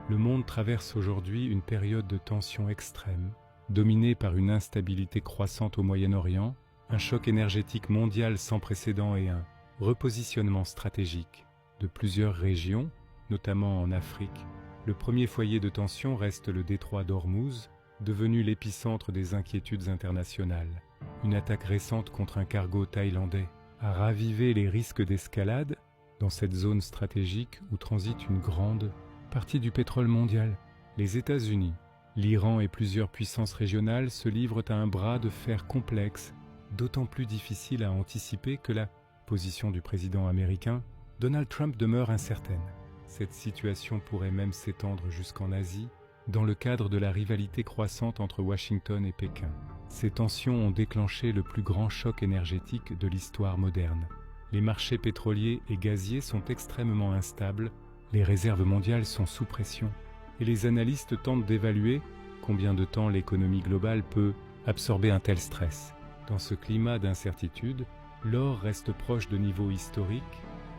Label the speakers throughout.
Speaker 1: Le monde traverse aujourd'hui une période de tension extrême, dominée par une instabilité croissante au Moyen-Orient, un choc énergétique mondial sans précédent et un repositionnement stratégique de plusieurs régions, notamment en Afrique. Le premier foyer de tension reste le détroit d'Ormuz, devenu l'épicentre des inquiétudes internationales. Une attaque récente contre un cargo thaïlandais a ravivé les risques d'escalade dans cette zone stratégique où transite une grande partie du pétrole mondial. Les États-Unis, l'Iran et plusieurs puissances régionales se livrent à un bras de fer complexe, d'autant plus difficile à anticiper que la position du président américain, Donald Trump, demeure incertaine. Cette situation pourrait même s'étendre jusqu'en Asie, dans le cadre de la rivalité croissante entre Washington et Pékin. Ces tensions ont déclenché le plus grand choc énergétique de l'histoire moderne. Les marchés pétroliers et gaziers sont extrêmement instables, les réserves mondiales sont sous pression, et les analystes tentent d'évaluer combien de temps l'économie globale peut absorber un tel stress. Dans ce climat d'incertitude, l'or reste proche de niveaux historiques,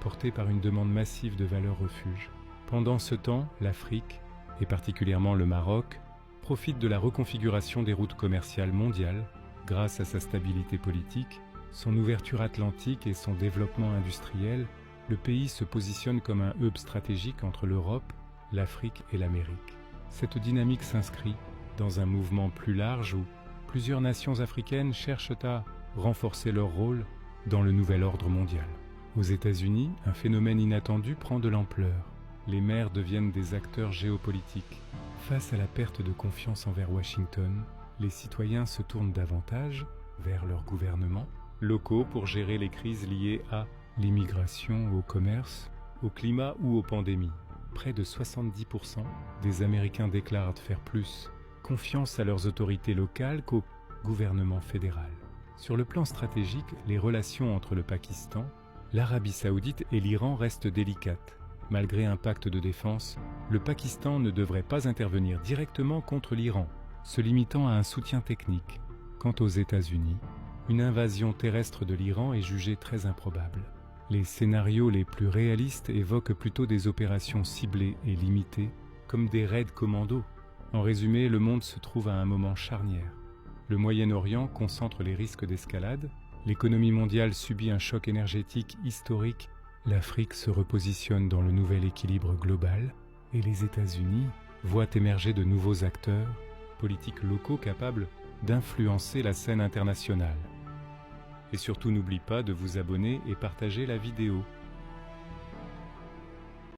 Speaker 1: porté par une demande massive de valeurs refuge. Pendant ce temps, l'Afrique, et particulièrement le Maroc, profite de la reconfiguration des routes commerciales mondiales grâce à sa stabilité politique, son ouverture atlantique et son développement industriel. Le pays se positionne comme un hub stratégique entre l'Europe, l'Afrique et l'Amérique. Cette dynamique s'inscrit dans un mouvement plus large où plusieurs nations africaines cherchent à renforcer leur rôle dans le nouvel ordre mondial. Aux États-Unis, un phénomène inattendu prend de l'ampleur. Les maires deviennent des acteurs géopolitiques. Face à la perte de confiance envers Washington, les citoyens se tournent davantage vers leurs gouvernements locaux pour gérer les crises liées à l'immigration, au commerce, au climat ou aux pandémies. Près de 70% des Américains déclarent faire plus confiance à leurs autorités locales qu'au gouvernement fédéral. Sur le plan stratégique, les relations entre le Pakistan, l'Arabie Saoudite et l'Iran restent délicates. Malgré un pacte de défense, le Pakistan ne devrait pas intervenir directement contre l'Iran, se limitant à un soutien technique. Quant aux États-Unis, une invasion terrestre de l'Iran est jugée très improbable. Les scénarios les plus réalistes évoquent plutôt des opérations ciblées et limitées, comme des raids commando. En résumé, le monde se trouve à un moment charnière. Le Moyen-Orient concentre les risques d'escalade, l'économie mondiale subit un choc énergétique historique, l'Afrique se repositionne dans le nouvel équilibre global, et les États-Unis voient émerger de nouveaux acteurs politiques locaux capables d'influencer la scène internationale. Et surtout, n'oublie pas de vous abonner et partager la vidéo.